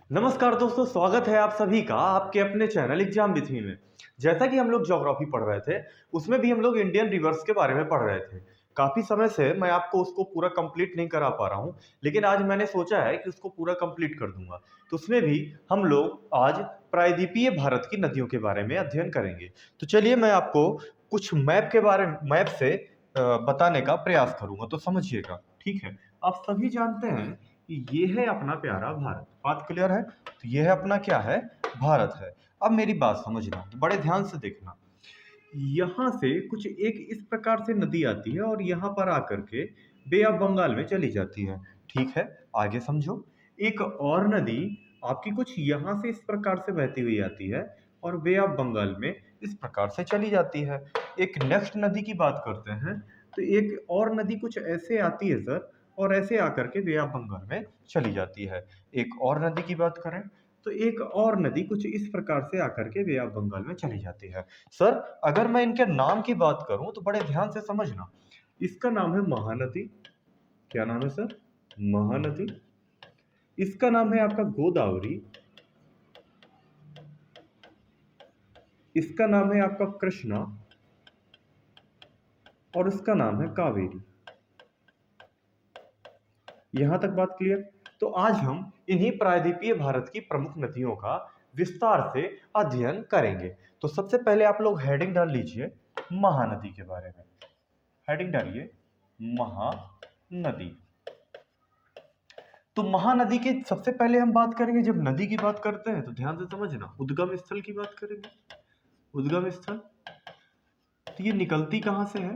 नमस्कार दोस्तों, स्वागत है आप सभी का आपके अपने चैनल एग्जाम विथ मी में। जैसा कि हम लोग ज्योग्राफी पढ़ रहे थे, उसमें भी हम लोग इंडियन रिवर्स के बारे में पढ़ रहे थे। काफी समय से मैं आपको उसको पूरा कंप्लीट नहीं करा पा रहा हूँ, लेकिन आज मैंने सोचा है कि उसको पूरा कंप्लीट कर दूंगा। तो उसमें भी हम लोग आज प्रायद्वीपीय भारत की नदियों के बारे में अध्ययन करेंगे। तो चलिए मैं आपको कुछ मैप से बताने का प्रयास करूंगा, तो समझिएगा। ठीक है, आप सभी जानते हैं कि ये है अपना प्यारा भारत। बात क्लियर है? तो ये है अपना क्या है? भारत है। अब मेरी बात समझना, बड़े ध्यान से देखना। यहाँ से कुछ एक इस प्रकार से नदी आती है और यहाँ पर आकर के बे ऑफ बंगाल में चली जाती है। ठीक है, आगे समझो। एक और नदी आपकी कुछ यहाँ से इस प्रकार से बहती हुई आती है और बे ऑफ बंगाल में इस प्रकार से चली जाती है। एक नेक्स्ट नदी की बात करते हैं, तो एक और नदी कुछ ऐसे आती है सर, और ऐसे आकर के बे ऑफ बंगाल में चली जाती है। एक और नदी की बात करें, तो एक और नदी कुछ इस प्रकार से आकर के बे ऑफ बंगाल में चली जाती है। सर, अगर मैं इनके नाम की बात करूं तो बड़े ध्यान से समझना। इसका नाम है महानदी। क्या नाम है सर? महानदी। इसका नाम है आपका गोदावरी। इसका नाम है आपका कृष्णा। और इसका नाम है कावेरी। यहां तक बात क्लियर? तो आज हम इन्हीं प्रायद्वीपीय भारत की प्रमुख नदियों का विस्तार से अध्ययन करेंगे। तो सबसे पहले आप लोग हेडिंग डाल लीजिए महानदी के बारे में। हेडिंग डालिए महानदी। तो महानदी की सबसे पहले हम बात करेंगे। जब नदी की बात करते हैं तो ध्यान से समझना, उद्गम स्थल की बात करेंगे। उद्गम स्थल, तो ये निकलती कहां से है?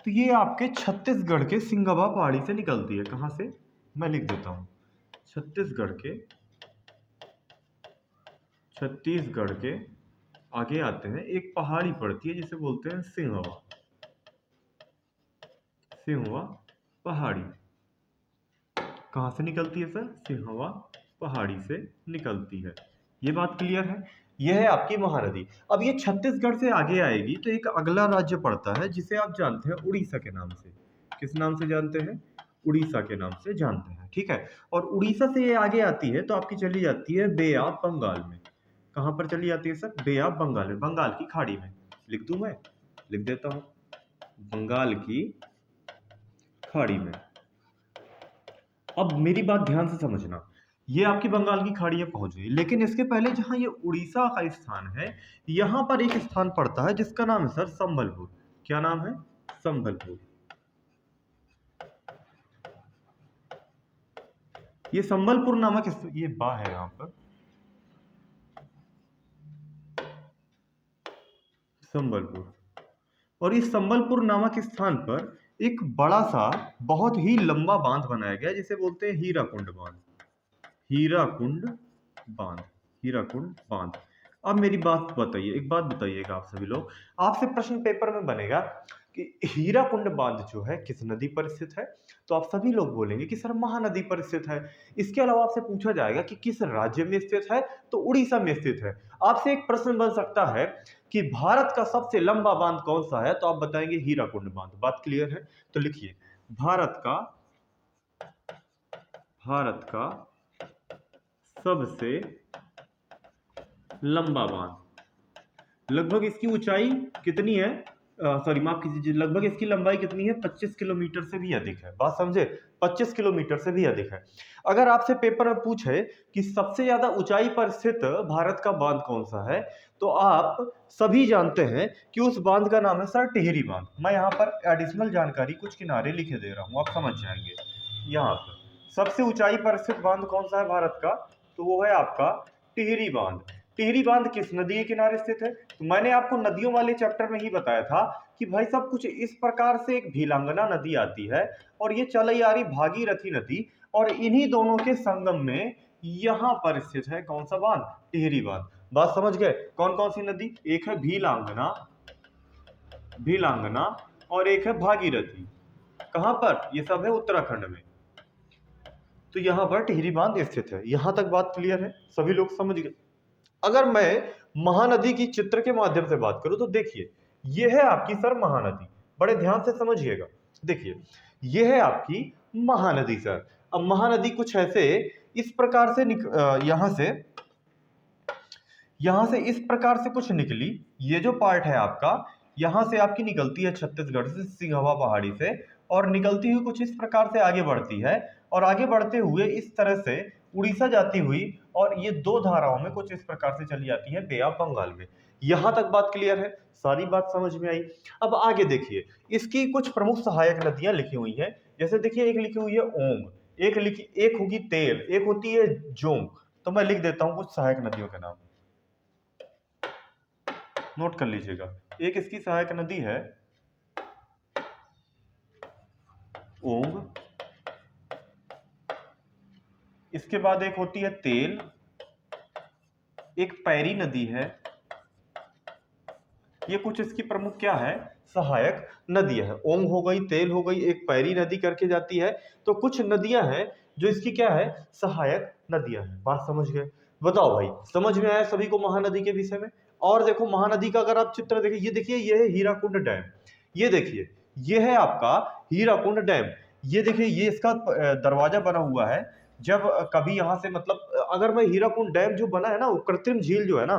तो ये आपके छत्तीसगढ़ के सिंगवा पहाड़ी से निकलती है। कहां से? मैं लिख देता हूं। छत्तीसगढ़ के आगे आते हैं, एक पहाड़ी पड़ती है जिसे बोलते हैं सिंहवा। सिंहवा पहाड़ी कहां से निकलती है सर? सिंहवा पहाड़ी से निकलती है। ये बात क्लियर है? यह है आपकी महानदी। अब ये छत्तीसगढ़ से आगे आएगी तो एक अगला राज्य पड़ता है जिसे आप जानते हैं उड़ीसा के नाम से। किस नाम से जानते हैं? उड़ीसा के नाम से जानते हैं। ठीक है, और उड़ीसा से ये आगे आती है तो आपकी चली जाती है बे ऑफ बंगाल में। कहां पर चली जाती है सर? बे ऑफ बंगाल में, बंगाल की खाड़ी में। लिख दूं मैं? लिख देता हूं, बंगाल की खाड़ी में। अब मेरी बात ध्यान से समझना, ये आपकी बंगाल की खाड़ी में पहुंच गई, लेकिन इसके पहले जहां ये उड़ीसा का स्थान है, यहां पर एक स्थान पड़ता है जिसका नाम है सर संबलपुर। क्या नाम है? संबलपुर। ये संबलपुर नामक ये बा है यहां पर, संबलपुर। और इस संबलपुर नामक स्थान पर एक बड़ा सा बहुत ही लंबा बांध बनाया गया जिसे बोलते हैं हीराकुंड बांध। हीराकुंड बांध। हीराकुंड बांध। अब मेरी बात बताइए, एक बात बताइएगा आप सभी लोग, आपसे प्रश्न पेपर में बनेगा कि हीराकुंड बांध जो है किस नदी पर स्थित है? तो आप सभी लोग बोलेंगे कि सर महानदी पर स्थित है। इसके अलावा आपसे पूछा जाएगा कि किस राज्य में स्थित है? तो उड़ीसा में स्थित है। आपसे एक प्रश्न बन सकता है कि भारत का सबसे लंबा बांध कौन सा है? तो आप बताएंगे हीराकुंड बांध। बात क्लियर है? तो लिखिए, भारत का सबसे लंबा बांध। लगभग इसकी ऊंचाई कितनी है? सॉरी, माफ कीजिए, लगभग इसकी लंबाई कितनी है? 25 किलोमीटर से भी अधिक है। बात समझे? 25 किलोमीटर से भी अधिक है। अगर आपसे पेपर में पूछे कि सबसे ज्यादा ऊंचाई पर स्थित भारत का बांध कौन सा है, तो आप सभी जानते हैं कि उस बांध का नाम है सर टिहरी बांध। मैं यहाँ पर एडिशनल जानकारी कुछ किनारे लिखे दे रहा हूँ, आप समझ जाएंगे। यहाँ पर सबसे ऊंचाई पर स्थित बांध कौन सा है भारत का? तो वो है आपका टिहरी बांध। टिहरी बांध किस नदी के किनारे स्थित है? तो मैंने आपको नदियों वाले चैप्टर में ही बताया था कि भाई साहब कुछ इस प्रकार से एक भीलांगना नदी आती है और ये चली आ रही भागीरथी नदी, और इन्हीं दोनों के संगम में यहां पर स्थित है कौन सा बांध? टिहरी बांध। बात समझ गए? कौन कौन सी नदी? एक है भीलांगना, भीलांगना, और एक है भागीरथी। कहां पर? ये सब है उत्तराखंड में। तो यहां पर टिहरी बांध स्थित है। यहां तक बात क्लियर है? सभी लोग समझ गए? अगर मैं महानदी की चित्र के माध्यम से बात करूं तो देखिए, यह है आपकी सर महानदी। बड़े ध्यान से समझिएगा। देखिए, यह है आपकी महानदी सर। अब महानदी कुछ ऐसे इस प्रकार से यहाँ से इस प्रकार से कुछ निकली। ये जो पार्ट है आपका, यहाँ से आपकी निकलती है छत्तीसगढ़ से, सिंघवा पहाड़ी से, और निकलती हुई कुछ इस प्रकार से आगे बढ़ती है, और आगे बढ़ते हुए इस तरह से उड़ीसा जाती हुई, और ये दो धाराओं में कुछ इस प्रकार से चली जाती है बे ऑफ बंगाल में। यहां तक बात क्लियर है, सारी बात समझ में आई। अब आगे देखिए, इसकी कुछ प्रमुख सहायक नदियां लिखी हुई हैं। जैसे देखिए, एक लिखी हुई है ओम, एक होगी तेल, एक होती है जोंग। तो मैं लिख देता हूं कुछ सहायक नदियों के नाम, नोट कर लीजिएगा। एक इसकी सहायक नदी है ओंग, इसके बाद एक होती है तेल, एक पैरी नदी है। ये कुछ इसकी प्रमुख क्या है, सहायक नदियां है। ओंग हो गई, तेल हो गई, एक पैरी नदी करके जाती है। तो कुछ नदियां हैं जो इसकी क्या है, सहायक नदियां हैं। बात समझ गए? बताओ भाई, समझ में आया सभी को महानदी के विषय में? और देखो, महानदी का अगर आप चित्र देखिए, ये देखिए, ये है हीराकुंड डैम। ये देखिए, ये है आपका हीराकुंड डैम। ये देखिए, ये इसका दरवाजा बना हुआ है। जब कभी यहाँ से, मतलब अगर मैं हीराकुंड डैम जो बना है ना, वो कृत्रिम झील जो है ना,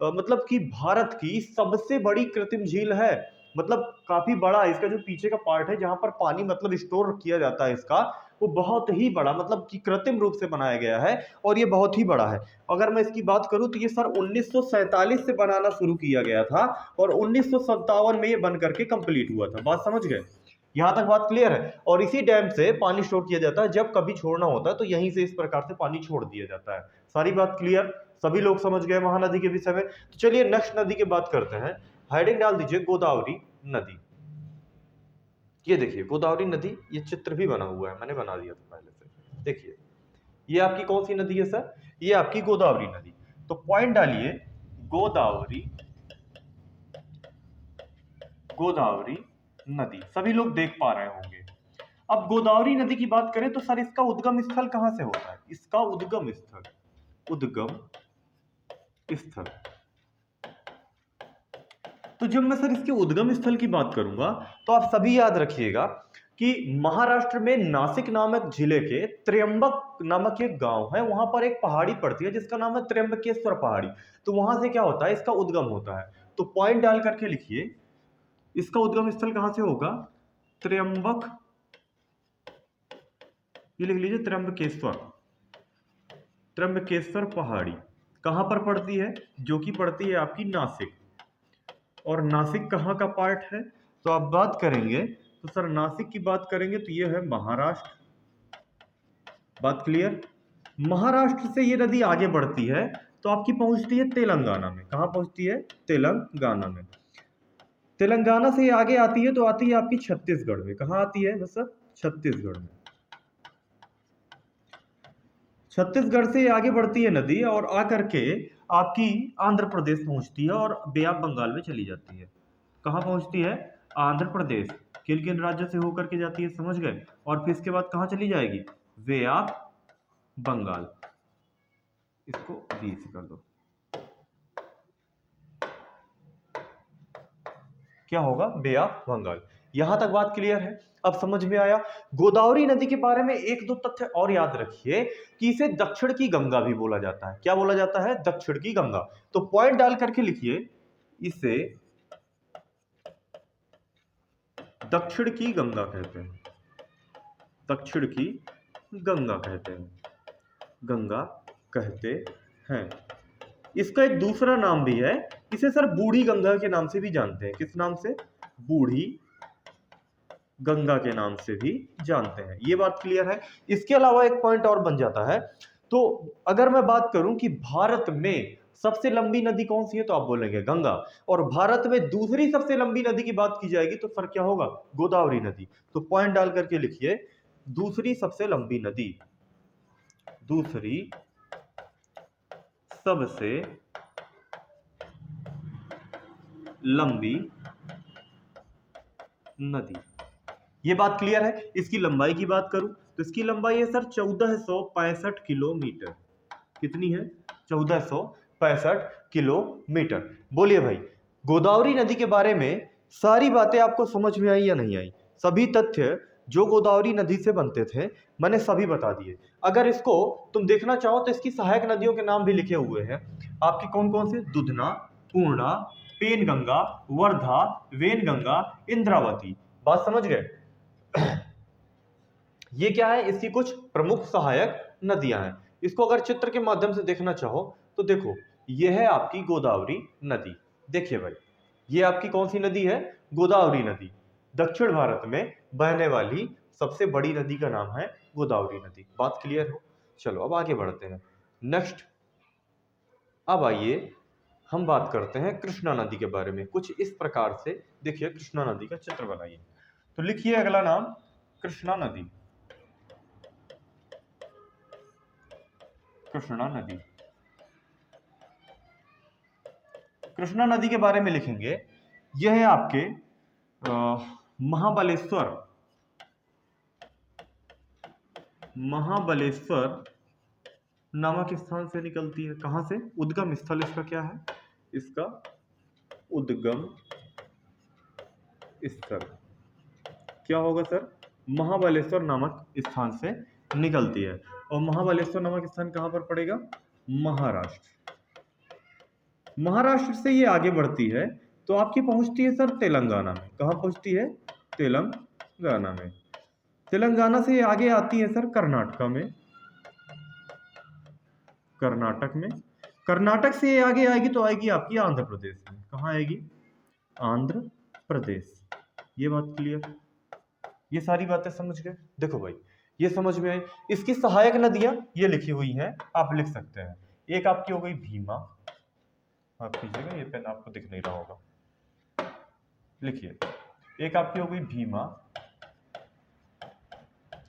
मतलब कि भारत की सबसे बड़ी कृत्रिम झील है। मतलब काफी बड़ा है। इसका जो पीछे का पार्ट है, जहां पर पानी मतलब स्टोर किया जाता है इसका, वो बहुत ही बड़ा, मतलब कि कृत्रिम रूप से बनाया गया है, और ये बहुत ही बड़ा है। अगर मैं इसकी बात करूं तो ये सर 1947 से बनाना शुरू किया गया था, और 1957 में ये बन करके कंप्लीट हुआ था। बात समझ गए? यहां तक बात क्लियर है? और इसी डैम से पानी स्टोर किया जाता है। जब कभी छोड़ना होता है तो यहीं से इस प्रकार से पानी छोड़ दिया जाता है। सारी बात क्लियर? सभी लोग समझ गए महानदी के विषय में? तो चलिए नेक्स्ट नदी की बात करते हैं। हेडिंग डाल दीजिए गोदावरी नदी। ये देखिए गोदावरी नदी, ये चित्र भी बना हुआ है, मैंने बना दिया था पहले से। देखिए, ये आपकी कौन सी नदी है सर? ये आपकी गोदावरी नदी। तो पॉइंट डालिए गोदावरी, गोदावरी नदी। सभी लोग देख पा रहे होंगे। अब गोदावरी नदी की बात करें तो सर, इसका उद्गम स्थल कहां से होता है? इसका उद्गम स्थल, उद्गम स्थल। तो जब मैं सर इसके उद्गम स्थल की बात करूंगा, तो आप सभी याद रखिएगा कि महाराष्ट्र में नासिक नामक जिले के त्र्यंबक नामक एक गांव है, वहां पर एक पहाड़ी पड़ती है जिसका नाम है त्र्यंबकेश्वर पहाड़ी। तो वहां से क्या होता है, इसका उद्गम होता है। तो पॉइंट डाल करके लिखिए, इसका उद्गम स्थल कहां से होगा? त्र्यंबक, ये लिख लीजिए त्र्यंबकेश्वर, त्र्यंबकेश्वर पहाड़ी कहां पर पड़ती है? जो कि पड़ती है आपकी नासिक। और नासिक कहाँ का पार्ट है? तो आप बात करेंगे तो सर, नासिक की बात करेंगे तो ये है महाराष्ट्र। बात क्लियर? महाराष्ट्र से ये नदी आगे बढ़ती है तो आपकी पहुंचती है तेलंगाना में। कहाँ पहुंचती है? तेलंगाना में। तेलंगाना से ये आगे आती है तो आती है आपकी छत्तीसगढ़ में। कहाँ आती है बस सर? छत्तीसगढ़ में। छत्तीसगढ़ से आगे बढ़ती है नदी, और आकर के आपकी आंध्र प्रदेश पहुंचती है, और बे ऑफ बंगाल में चली जाती है। कहाँ पहुंचती है? आंध्र प्रदेश। किन किन राज्यों से होकर के जाती है, समझ गए? और फिर इसके बाद कहाँ चली जाएगी? बे ऑफ बंगाल। इसको बी से कर दो, क्या होगा? बे ऑफ बंगाल। यहां तक बात क्लियर है? अब समझ में आया? गोदावरी नदी के बारे में एक दो तथ्य और याद रखिए कि इसे दक्षिण की गंगा भी बोला जाता है। क्या बोला जाता है? दक्षिण की गंगा। तो पॉइंट डाल करके लिखिए, इसे दक्षिण की गंगा कहते हैं। दक्षिण की गंगा कहते हैं, गंगा कहते हैं। इसका एक दूसरा नाम भी है, इसे सर बूढ़ी गंगा के नाम से भी जानते हैं। किस नाम से? बूढ़ी गंगा के नाम से भी जानते हैं। ये बात क्लियर है? इसके अलावा एक पॉइंट और बन जाता है। तो अगर मैं बात करूं कि भारत में सबसे लंबी नदी कौन सी है, तो आप बोलेंगे गंगा। और भारत में दूसरी सबसे लंबी नदी की बात की जाएगी तो सर क्या होगा? गोदावरी नदी। तो पॉइंट डाल करके लिखिए, दूसरी सबसे लंबी नदी, दूसरी सबसे लंबी नदी। ये बात क्लियर है? इसकी लंबाई की बात करूं तो इसकी लंबाई है सर 1465 किलोमीटर। कितनी है? 1465 किलोमीटर। बोलिए भाई, गोदावरी नदी के बारे में सारी बातें आपको समझ में आई या नहीं आई? सभी तथ्य जो गोदावरी नदी से बनते थे मैंने सभी बता दिए। अगर इसको तुम देखना चाहो तो इसकी सहायक नदियों के नाम भी लिखे हुए हैं आपके, कौन कौन से, दुधना, पूर्णा, पेनगंगा, वर्धा, वेनगंगा, इंद्रावती। बात समझ गए? ये क्या है, इसकी कुछ प्रमुख सहायक नदियां हैं। इसको अगर चित्र के माध्यम से देखना चाहो तो देखो, ये है आपकी गोदावरी नदी। देखिए भाई, ये आपकी कौन सी नदी है, गोदावरी नदी। दक्षिण भारत में बहने वाली सबसे बड़ी नदी का नाम है गोदावरी नदी। बात क्लियर हो? चलो अब आगे बढ़ते हैं। नेक्स्ट, अब आइए हम बात करते हैं कृष्णा नदी के बारे में। कुछ इस प्रकार से देखिए, कृष्णा नदी का चित्र बनाइए। तो लिखिए अगला नाम, कृष्णा नदी। कृष्णा नदी, कृष्णा नदी के बारे में लिखेंगे। यह है आपके महाबलेश्वर, महाबलेश्वर नामक स्थान से निकलती है। कहां से? उद्गम स्थल इसका क्या है, इसका उद्गम स्थल क्या होगा सर? महाबलेश्वर नामक स्थान से निकलती है। और महाबलेश्वर नामक स्थान कहां पर पड़ेगा? महाराष्ट्र। महाराष्ट्र से ये आगे बढ़ती है तो आपकी पहुंचती है सर तेलंगाना में। कहां पहुंचती है? तेलंगाना में। तेलंगाना से ये आगे आती है सर कर्नाटका में, कर्नाटक में। कर्नाटक से ये आगे आएगी तो आएगी आपकी आंध्र प्रदेश में। कहां आएगी? आंध्र प्रदेश। ये बात क्लियर? ये सारी बातें समझ गए? देखो भाई, ये समझ में आई। इसकी सहायक नदियां ये लिखी हुई हैं, आप लिख सकते हैं। एक आपकी हो गई भीमा, आप कीजिएगा, ये पेन आपको दिख नहीं रहा होगा, लिखिए। एक आपकी हो गई भीमा,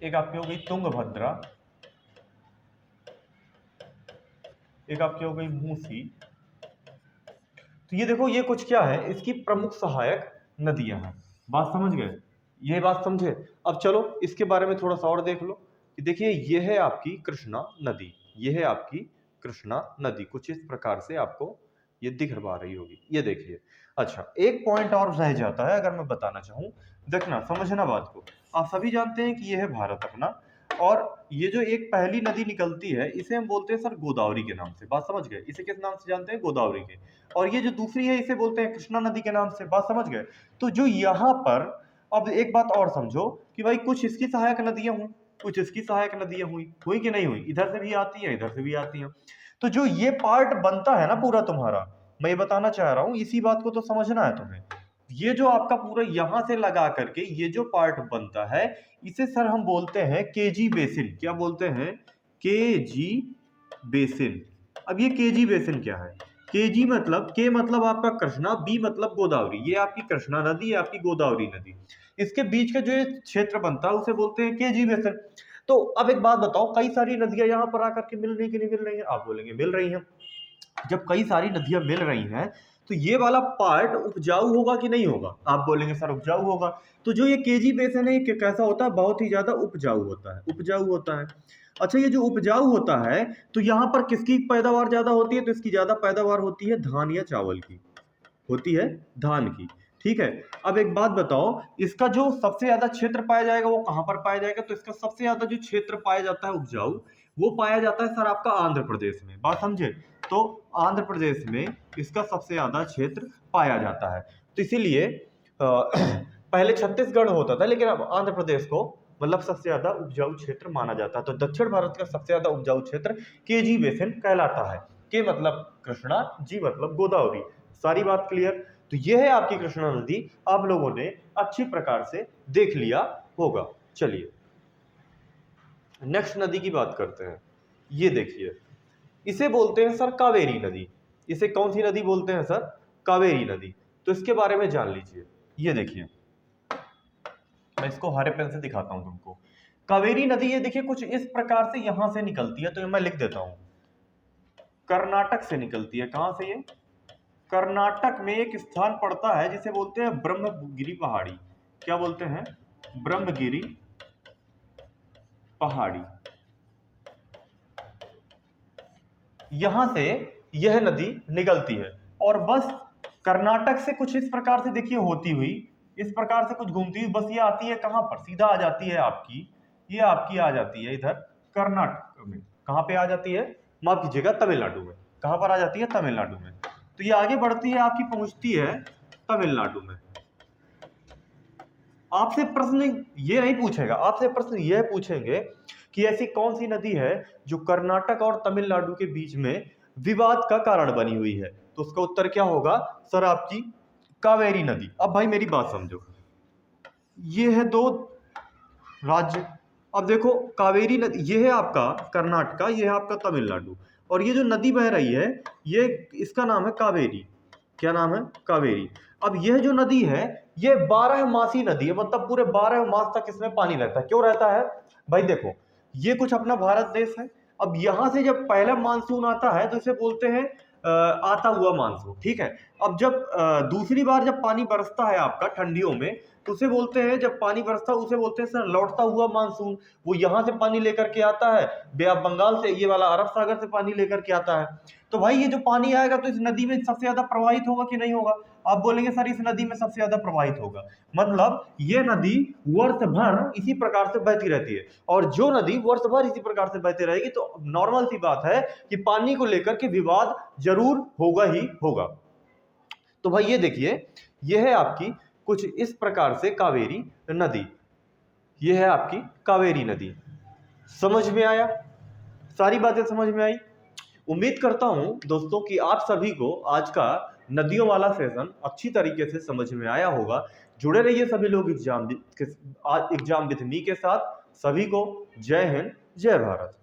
एक आपकी हो गई तुंगभद्रा, एक आपकी हो गई मूसी। तो ये देखो, ये कुछ क्या है, इसकी प्रमुख सहायक नदियां हैं। बात समझ गए? ये बात समझे? अब चलो इसके बारे में थोड़ा सा और देख लो कि देखिए, ये है आपकी कृष्णा नदी, ये है आपकी कृष्णा नदी। कुछ इस प्रकार से आपको ये दिख पा रही होगी, ये देखिए। अच्छा, एक पॉइंट और रह जाता है अगर मैं बताना चाहूं, देखना, समझना बात को। आप सभी जानते हैं कि ये है भारत अपना, और ये जो एक पहली नदी निकलती है इसे हम बोलते हैं सर गोदावरी के नाम से। बात समझ गए? इसे किस नाम से जानते हैं? गोदावरी के। और ये जो दूसरी है इसे बोलते हैं कृष्णा नदी के नाम से। बात समझ गए? तो जो यहाँ पर, अब एक बात और समझो कि भाई कुछ इसकी सहायक नदियां हुई, कुछ इसकी सहायक नदियां हुई कि नहीं हुई? इधर से भी आती है, इधर से भी आती है। तो जो ये पार्ट बनता है ना पूरा तुम्हारा, मैं ये बताना चाह रहा हूं, इसी बात को तो समझना है तुम्हें। ये जो आपका पूरा यहां से लगा करके ये जो पार्ट बनता है, इसे सर हम बोलते हैं केजी बेसिन। क्या बोलते हैं? KG basin. अब ये केजी बेसिन क्या है? केजी मतलब, के मतलब आपका कृष्णा, बी मतलब गोदावरी। ये आपकी कृष्णा नदी, ये आपकी गोदावरी नदी, इसके बीच का जो ये क्षेत्र बनता है उसे बोलते हैं केजी बेसिन। तो अब एक बात बताओ, कई सारी नदियां यहाँ पर आकर के मिल रही कि नहीं मिल रही है? आप बोलेंगे मिल रही हैं। जब कई सारी नदियां मिल रही हैं तो ये वाला पार्ट उपजाऊ होगा कि नहीं होगा? आप बोलेंगे सर उपजाऊ होगा। तो जो ये केजी बेसिन है ये कैसा होता है? बहुत ही ज्यादा उपजाऊ होता है, उपजाऊ होता है। अच्छा, ये जो उपजाऊ होता है तो यहाँ पर किसकी पैदावार ज्यादा होती है? तो इसकी ज्यादा पैदावार होती है धान या चावल की, होती है धान की। ठीक है। अब एक बात बताओ, इसका जो सबसे ज्यादा क्षेत्र पाया जाएगा वो कहां पर पाया जाएगा? तो इसका सबसे ज्यादा जो क्षेत्र पाया जाता है उपजाऊ, वो पाया जाता है सर आपका आंध्र प्रदेश में। बात समझे? तो आंध्र प्रदेश में इसका सबसे ज्यादा क्षेत्र पाया जाता है। तो इसीलिए पहले छत्तीसगढ़ होता था, लेकिन अब आंध्र प्रदेश को मतलब सबसे ज्यादा उपजाऊ क्षेत्र माना जाता है। तो दक्षिण भारत का सबसे ज्यादा उपजाऊ क्षेत्र केजी बेसिन कहलाता है। के मतलब कृष्णा, जी मतलब गोदावरी। सारी बात क्लियर? तो यह है आपकी कृष्णा नदी, आप लोगों ने अच्छी प्रकार से देख लिया होगा। चलिए नेक्स्ट नदी की बात करते हैं। ये देखिए, इसे बोलते हैं सर कावेरी नदी। इसे कौन सी नदी बोलते हैं सर? कावेरी नदी। तो इसके बारे में जान लीजिए। ये देखिए, मैं इसको हरे पेन से दिखाता हूं तुमको। कावेरी नदी ये देखिए कुछ इस प्रकार से यहां से निकलती है, तो मैं लिख देता हूं, कर्नाटक से निकलती है। कहां से? ये कर्नाटक में एक स्थान पड़ता है जिसे बोलते हैं ब्रह्मगिरी पहाड़ी। क्या बोलते हैं? ब्रह्मगिरी पहाड़ी। यहां से यह नदी निकलती है और बस कर्नाटक से कुछ इस प्रकार से देखिए होती हुई इस प्रकार से कुछ घूमती हुई बस ये आती है कहाँ पर, सीधा आ जाती है आपकी, ये आपकी आ जाती है इधर कर्नाटक में। कहाँ पे आ जाती है, माफ कीजिएगा, तमिलनाडु में। कहाँ पर आ जाती है, तमिलनाडु में। तो ये आगे बढ़ती है आपकी, पहुंचती है तमिलनाडु में। आपसे प्रश्न ये नहीं पूछेगा, आपसे प्रश्न यह पूछेंगे कि ऐसी कौन सी नदी है जो कर्नाटक और तमिलनाडु के बीच में विवाद का कारण बनी हुई है। तो उसका उत्तर क्या होगा सर, आपकी कावेरी नदी। अब भाई मेरी बात समझो, ये है दो राज्य। अब देखो कावेरी नदी, ये है आपका कर्नाटका, ये है आपका तमिलनाडु, और ये जो नदी बह रही है ये, इसका नाम है कावेरी। क्या नाम है, कावेरी। अब यह जो नदी है ये 12 मासी नदी है, मतलब पूरे 12 मास तक इसमें पानी रहता है। क्यों रहता है भाई, देखो ये कुछ अपना भारत देश है। अब यहां से जब पहला मानसून आता है तो इसे बोलते हैं आता हुआ मानसून, ठीक है। अब जब दूसरी बार जब पानी बरसता है आपका ठंडियों में, तो उसे बोलते हैं, जब पानी बरसता है उसे बोलते हैं सर लौटता हुआ मानसून। वो यहां से पानी लेकर के आता है, बे ऑफ बंगाल से, ये वाला अरब सागर से पानी लेकर के आता है। तो भाई ये जो पानी आएगा तो इस नदी में सबसे ज्यादा प्रवाहित होगा कि नहीं होगा। आप बोलेंगे सर इस नदी में सबसे ज्यादा प्रवाहित होगा, मतलब ये नदी वर्ष भर इसी प्रकार से बहती रहती है। और जो नदी वर्ष भर इसी प्रकार से बहती रहेगी तो नॉर्मल सी बात है कि पानी को लेकर के विवाद जरूर होगा ही होगा। तो भाई ये देखिए, ये है आपकी कुछ इस प्रकार से कावेरी नदी, ये है आपकी कावेरी नदी। समझ में आया, सारी बातें समझ में आई। उम्मीद करता हूं दोस्तों कि आप सभी को आज का नदियों वाला सेशन अच्छी तरीके से समझ में आया होगा। जुड़े रहिए सभी लोग एग्जाम विथ मी के साथ। सभी को जय हिंद, जय भारत।